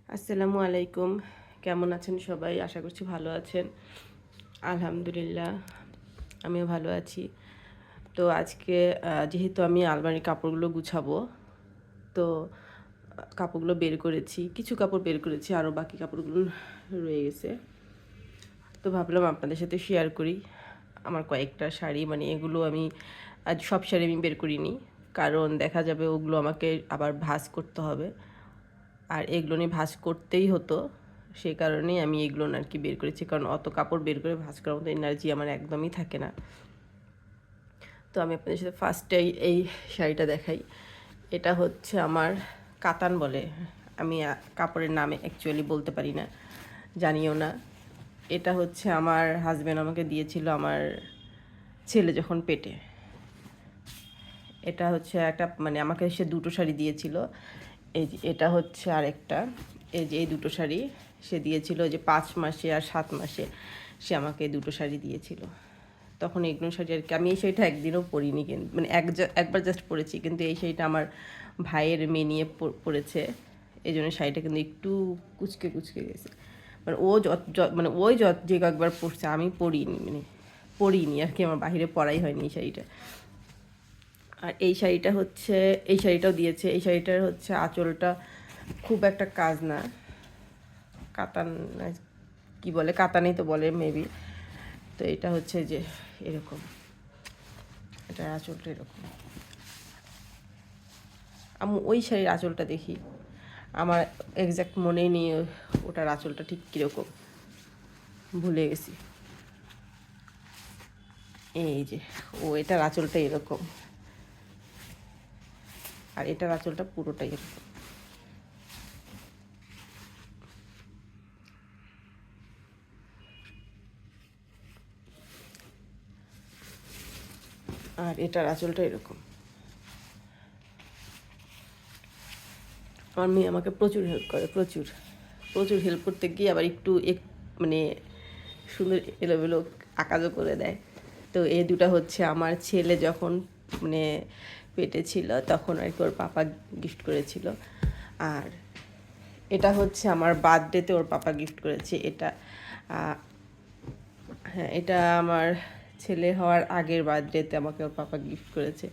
আসসালামু আলাইকুম। কেমন আছেন সবাই? আশা করছি ভালো আছেন। আলহামদুলিল্লাহ আমিও ভালো আছি। তো আজকে যেহেতু আমি আলমারির কাপড়গুলো গুছাবো, তো কাপড়গুলো বের করেছি, কিছু কাপড় বের করেছি, আরও বাকি কাপড়গুলো রয়ে গেছে। তো ভাবলাম আপনাদের সাথে শেয়ার করি আমার কয়েকটা শাড়ি, মানে এগুলো আমি আজ সব শাড়ি আমি বের করিনি, কারণ দেখা যাবে ওগুলো আমাকে আবার ভাঁজ করতে হবে, আর এগুলো নিয়ে ভাঁজ করতেই হতো। সেই কারণেই আমি এগুলো আর কি বের করেছি, কারণ অত কাপড় বের করে ভাঁজ করার মতো এনার্জি আমার একদমই থাকে না। তো আমি আপনাদের সাথে ফার্স্টে এই শাড়িটা দেখাই। এটা হচ্ছে আমার কাতান বলে, আমি কাপড়ের নামে অ্যাকচুয়ালি বলতে পারি না, জানিও না। এটা হচ্ছে আমার হাজব্যান্ড আমাকে দিয়েছিল আমার ছেলে যখন পেটে। এটা হচ্ছে একটা, মানে আমাকে সে দুটো শাড়ি দিয়েছিল। এই যে এটা হচ্ছে আরেকটা, এই যে এই দুটো শাড়ি সে দিয়েছিল, যে 5 মাসে আর 7 মাসে সে আমাকে দুটো শাড়ি দিয়েছিল। তখন এগুলো শাড়ি আর কি আমি এই শাড়িটা একদিনও পরিনি, কিন্তু মানে একবার জাস্ট পরেছি, কিন্তু এই শাড়িটা আমার ভাইয়ের মেয়ে নিয়ে পরেছে। এই জন্য শাড়িটা কিন্তু একটু কুচকে কুচকে গেছে, মানে ও মানে ওই যে কয়েকবার পরছে আমি পরিনি, মানে পরিনি আর কি, আমার বাহিরে পরাই হয়নি এই শাড়িটা। আর এই শাড়িটা হচ্ছে, এই শাড়িটাও দিয়েছে। এই শাড়িটার হচ্ছে আঁচলটা খুব একটা কাজ না, কাতান কি বলে, কাতানই তো বলে মেবি। তো এটা হচ্ছে যে এরকম, এটার আঁচলটা এরকম। আমি ওই শাড়ির আঁচলটা দেখি, আমার এক্স্যাক্ট মনেই নেই ওটার আঁচলটা ঠিক কীরকম, ভুলে গেছি। এই যে এটার আঁচলটা এরকম, আর এটার আঁচলটা পুরোটাই এরকম। আর এটার আঁচলটা এরকম। আমার মেয়ে আমাকে প্রচুর হেল্প করে, প্রচুর প্রচুর হেল্প করতে গিয়ে আবার একটু মানে সুন্দর এলোমেলো আঁকাজও করে দেয়। তো এই দুটা হচ্ছে আমার ছেলে যখন মানে পেটে ছিল তখন আর কি ওর পাপা গিফট করেছিল। আর এটা হচ্ছে আমার বার্থডেতে ওর পাপা গিফট করেছে। এটা হ্যাঁ, এটা আমার ছেলে হওয়ার আগের বার্থডেতে আমাকে ওর পাপা গিফট করেছে।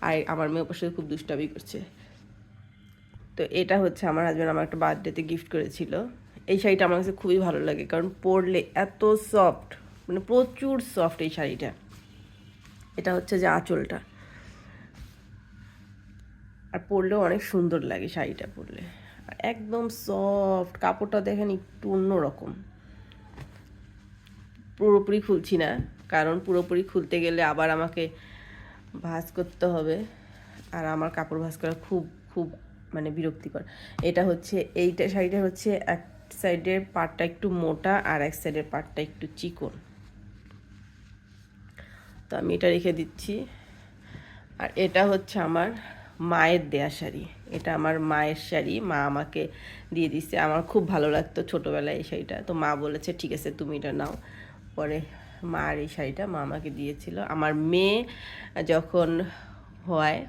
আর আমার মেয়ে ওর সাথে খুব দুষ্টামি করছে। তো এটা হচ্ছে আমার হাজব্যান্ড আমার একটা বার্থডেতে গিফট করেছিল। এই শাড়িটা আমার কাছে খুবই ভালো লাগে, কারণ পরলে এত সফট, মানে প্রচুর সফট এই শাড়িটা। এটা হচ্ছে যে আঁচলটা, আর পরলেও অনেক সুন্দর লাগে শাড়িটা পরলে, আর একদম সফট। কাপড়টা দেখেন একটু অন্যরকম। পুরোপুরি খুলছি না, কারণ পুরোপুরি খুলতে গেলে আবার আমাকে ভাঁজ করতে হবে, আর আমার কাপড় ভাঁজ করা খুব খুব মানে বিরক্তিকর। এটা হচ্ছে এইটা শাড়িটা হচ্ছে এক সাইডের পাটটা একটু মোটা আর এক সাইডের পাটটা একটু চিকন। তো আমি এটা রেখে দিচ্ছি। আর এটা হচ্ছে আমার মায়ের দেয়া শাড়ি। এটা আমার মায়ের শাড়ি, মা আমাকে দিয়ে দিচ্ছে। আমার খুব ভালো লাগতো ছোটোবেলায় এই শাড়িটা, তো মা বলেছে ঠিক আছে তুমি এটা নাও। পরে মার এই শাড়িটা মা আমাকে দিয়েছিল আমার মেয়ে যখন হয়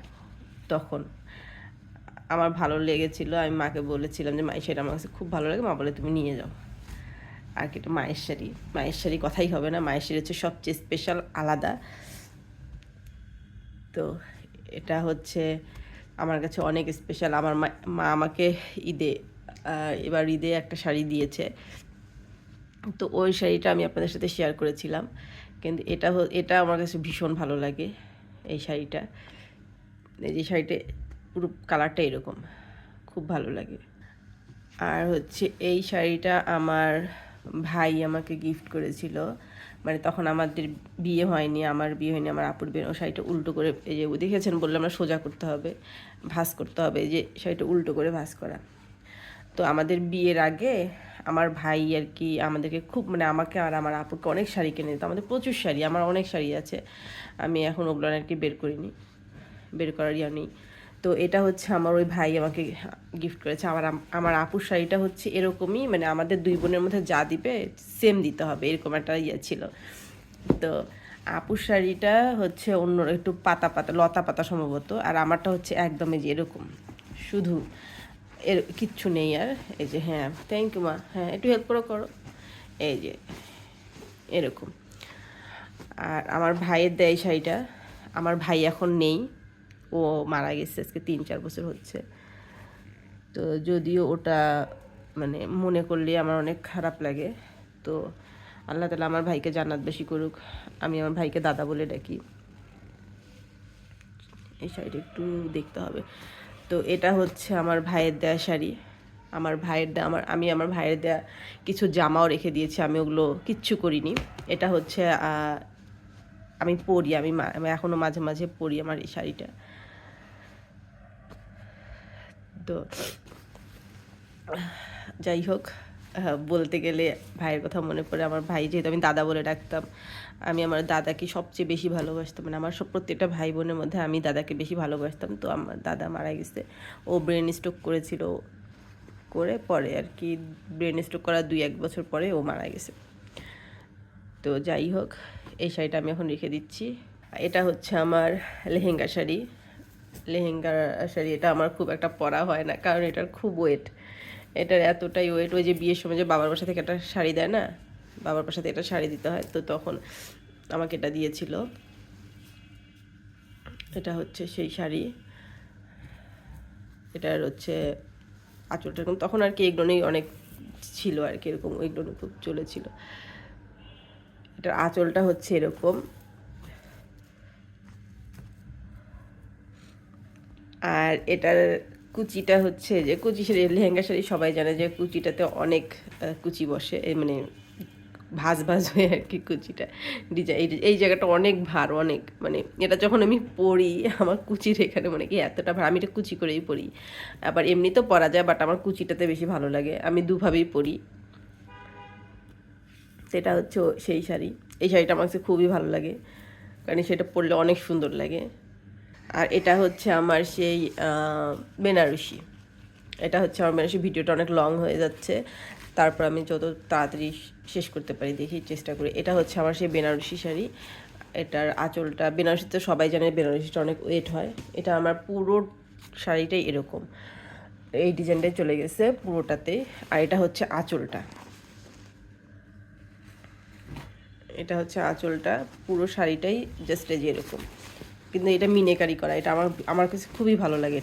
তখন। আমার ভালো লেগেছিল, আমি মাকে বলেছিলাম যে মা এই শাড়িটা আমার কাছে খুব ভালো লাগে, মা বলে তুমি নিয়ে যাও। আর কি, এটা মায়ের শাড়ি, মায়ের শাড়ি কথাই হবে না, মায়ের শাড়ি হচ্ছে সবচেয়ে স্পেশাল, আলাদা। তো এটা হচ্ছে আমার কাছে অনেক স্পেশাল। আমার মা আমাকে ঈদে এবার ঈদে একটা শাড়ি দিয়েছে, তো ওই শাড়িটা আমি আপনাদের সাথে শেয়ার করেছিলাম। কিন্তু এটা আমার কাছে ভীষণ ভালো লাগে এই শাড়িটা। এই যে শাড়িটা পুরো কালারটা এরকম, খুব ভালো লাগে। আর হচ্ছে এই শাড়িটা আমার ভাই আমাকে গিফট করেছিল, মানে তখন আমাদের বিয়ে হয়নি, আমার বিয়ে হয়নি, আমার আপুর বিয়ে। ও শাড়িটা উল্টো করে, এই যে দেখেছেন বললাম না সোজা করতে হবে, ভাঁজ করতে হবে, এই যে শাড়িটা উল্টো করে ভাঁজ করা। তো আমাদের বিয়ের আগে আমার ভাই আর কি আমাদেরকে খুব, মানে আমাকে আর আমার আপুকে অনেক শাড়ি কিনে দিত। আমাদের প্রচুর শাড়ি, আমার অনেক শাড়ি আছে, আমি এখন ওগুলো আর কি বের করিনি, বের করার ইয়া নেই। তো এটা হচ্ছে আমার ওই ভাই আমাকে গিফট করেছে। আমার আপুর শাড়িটা হচ্ছে এরকমই, মানে আমাদের দুই বোনের মধ্যে যা দিবে সেম দিতে হবে, এরকম একটা ইয়ে ছিল। তো আপুর শাড়িটা হচ্ছে অন্য একটু পাতা পাতা, লতা পাতা সম্ভবত, আর আমারটা হচ্ছে একদমই যে এরকম, শুধু এর কিচ্ছু নেই আর। এই যে হ্যাঁ, থ্যাংক ইউ মা, হ্যাঁ একটু হেল্প করো। এই যে এরকম। আর আমার ভাইয়ের দেয় শাড়িটা, আমার ভাই এখন নেই, ও মারা গেছে আজকে 3-4 বছর হচ্ছে। তো যদিও ওটা মানে মনে করলে আমার অনেক খারাপ লাগে। তো আল্লাহ তাআলা আমার ভাইকে জান্নাত বেশি করুক, আমি আমার ভাইকে দাদা বলে ডাকি। এই শাড়িটা একটু দেখতে হবে। তো এটা হচ্ছে আমার ভাইয়ের দেয়া শাড়ি, আমার ভাইয়ের দেয়া, আমি আমার ভাইয়ের দেয়া কিছু জামাও রেখে দিয়েছি, আমি ওগুলো কিচ্ছু করিনি। এটা হচ্ছে আমি পরি, আমি এখনও মাঝে মাঝে পরি আমার এই শাড়িটা। তো যাই হোক, বলতে গেলে ভাইয়ের কথা মনে পড়ে। আমার ভাই যেহেতু আমি দাদা বলে ডাকতাম, আমি আমার দাদাকে সবচেয়ে বেশি ভালোবাসতাম, মানে আমার প্রত্যেকটা ভাই বোনের মধ্যে আমি দাদাকে বেশি ভালোবাসতাম। তো আমার দাদা মারা গেছে, ও ব্রেন স্ট্রোক করেছিল, করে পরে আর কি ব্রেন স্ট্রোক করার 2-1 বছর পরে ও মারা গেছে। তো যাই হোক, এই শাড়িটা আমি এখন রেখে দিচ্ছি। এটা হচ্ছে আমার লেহেঙ্গা শাড়ি। লেহেঙ্গা শাড়ি এটা আমার খুব একটা পরা হয় না, কারণ এটার খুব ওয়েট, এটার এতটাই ওয়েট। ওই যে বিয়ের সময় যে বাবার বাসা থেকে একটা শাড়ি দেয় না, বাবার বাসা থেকে একটা শাড়ি দিতে হয়, তো তখন আমাকে এটা দিয়েছিল। এটা হচ্ছে সেই শাড়ি, এটার হচ্ছে আঁচলটা এরকম, তখন আর কি এগুলোই অনেক ছিল আর কি, এরকম এগুলো খুব চলেছিল। এটার আঁচলটা হচ্ছে এরকম, আর এটার কুচিটা হচ্ছে যে কুচি শাড়ি, লেহেঙ্গা শাড়ি সবাই জানে যে কুচিটাতে অনেক কুচি বসে, মানে ভাঁজ ভাঁজ হয়ে আর কি কুচিটা ডিজাইন, এই জায়গাটা অনেক ভার, অনেক মানে এটা যখন আমি পরি আমার কুচির এখানে মানে কি এতটা ভার, আমি এটা কুচি করেই পরি, আবার এমনি তো পরা যায়, বাট আমার কুচিটাতে বেশি ভালো লাগে, আমি দুভাবেই পরি। সেটা হচ্ছে সেই শাড়ি, এই শাড়িটা আমার কাছে খুবই ভালো লাগে, কারণ সেটা পরলে অনেক সুন্দর লাগে। আর এটা হচ্ছে আমার সেই বেনারসি, এটা হচ্ছে আমার বেনারসি। ভিডিওটা অনেক লং হয়ে যাচ্ছে, তারপর আমি যত তাড়াতাড়ি শেষ করতে পারি দেখি চেষ্টা করি। এটা হচ্ছে আমার সেই বেনারসি শাড়ি, এটার আঁচলটা, বেনারসি তো সবাই জানে বেনারসিটা অনেক ওয়েট হয়, এটা আমার পুরো শাড়িটাই এরকম এই ডিজাইনটাই চলে গেছে পুরোটাতে। আর এটা হচ্ছে আঁচলটা, এটা হচ্ছে আঁচলটা, পুরো শাড়িটাই জাস্ট এই যে এরকম, কিন্তু এটা মিনেকারি করা, এটা আমার কাছে খুবই ভালো লাগে।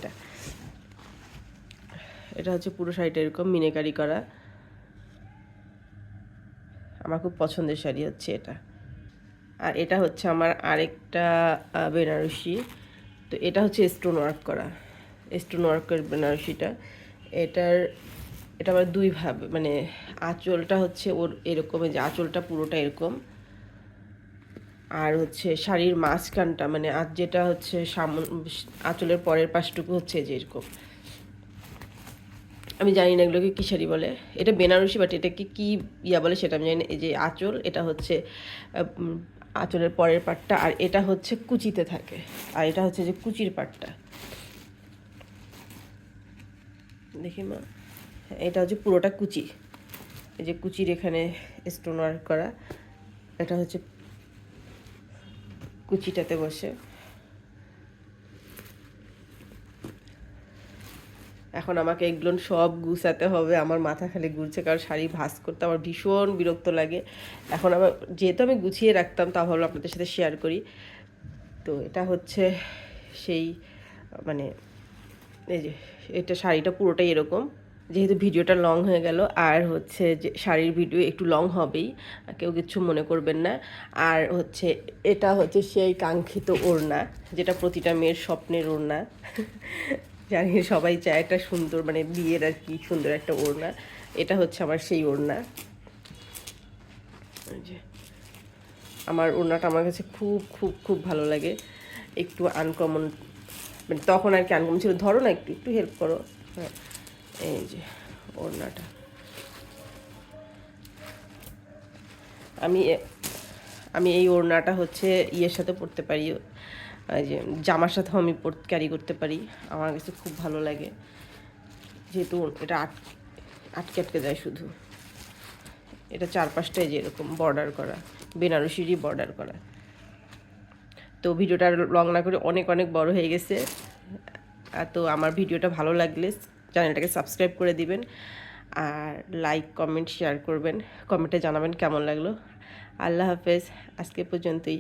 এটা হচ্ছে পুরো শাড়িটা এরকম মিনেকারি করা, আমার খুব পছন্দের শাড়ি হচ্ছে এটা। আর এটা হচ্ছে আমার আরেকটা বেনারসি, তো এটা হচ্ছে স্টোন ওয়ার্ক করা, স্টোন ওয়ার্কের বেনারসিটা। এটার এটা আবার দুইভাবে, মানে আঁচলটা হচ্ছে ওর এরকম, যে আঁচলটা পুরোটা এরকম, আর হচ্ছে শাড়ির মাঝখানটা মানে যেটা হচ্ছে আঁচলের পরের পাশটুকু হচ্ছে যে এরকম। আমি জানি না এগুলোকে কী শাড়ি বলে, এটা বেনারসি, বাট এটাকে কি ইয়া বলে সেটা আমি জানি না। এই যে আঁচল, এটা হচ্ছে আঁচলের পরের পাটটা, আর এটা হচ্ছে কুচিতে থাকে, আর এটা হচ্ছে যে কুচির পাটটা, দেখি মা, এটা হচ্ছে পুরোটা কুচি, এই যে কুচির এখানে স্টোন ওয়ার্ক করা, এটা হচ্ছে কুচিটাতে বসে। এখন আমাকে এগুলো সব গুছাতে হবে, আমার মাথা খালি ঘুরছে, কারণ শাড়ি ভাঁজ করতে আমার ভীষণ বিরক্ত লাগে। এখন আবার যেহেতু আমি গুছিয়ে রাখতাম, তা ভাবলাম আপনাদের সাথে শেয়ার করি। তো এটা হচ্ছে সেই মানে এই যে এটা শাড়িটা পুরোটাই এরকম, যেহেতু ভিডিওটা লং হয়ে গেল, আর হচ্ছে যে শাড়ির ভিডিও একটু লং হবেই, কেউ কিছু মনে করবেন না। আর হচ্ছে এটা হচ্ছে সেই কাঙ্ক্ষিত ওড়না, যেটা প্রতিটা মেয়ের স্বপ্নের ওড়না, জানি সবাই চায় একটা সুন্দর মানে বিয়ের আর কি সুন্দর একটা ওড়না, এটা হচ্ছে আমার সেই ওড়না। আমার ওড়নাটা আমার কাছে খুব খুব খুব ভালো লাগে, একটু আনকমন, মানে তখন আর কি আনকমন ছিল। ধরো না, একটু একটু হেল্প করো, হ্যাঁ এই যে ওড়নাটা, আমি আমি এই ওড়নাটা হচ্ছে ইয়ের সাথে পরতে পারি, এই যে জামার সাথেও আমি ক্যারি করতে পারি, আমার কাছে খুব ভালো লাগে, যেহেতু এটা আটকে আটকে যায় শুধু। এটা চারপাশটায় যে এরকম বর্ডার করা, বেনারসিরই বর্ডার করা। তো ভিডিওটা লং না করে অনেক অনেক বড় হয়ে গেছে। তো আমার ভিডিওটা ভালো লাগলে চ্যানেলটাকে সাবস্ক্রাইব করে দিবেন, আর লাইক কমেন্ট শেয়ার করবেন, কমেন্টে জানাবেন কেমন লাগলো। আল্লাহ হাফেজ, আজকে পর্যন্তই।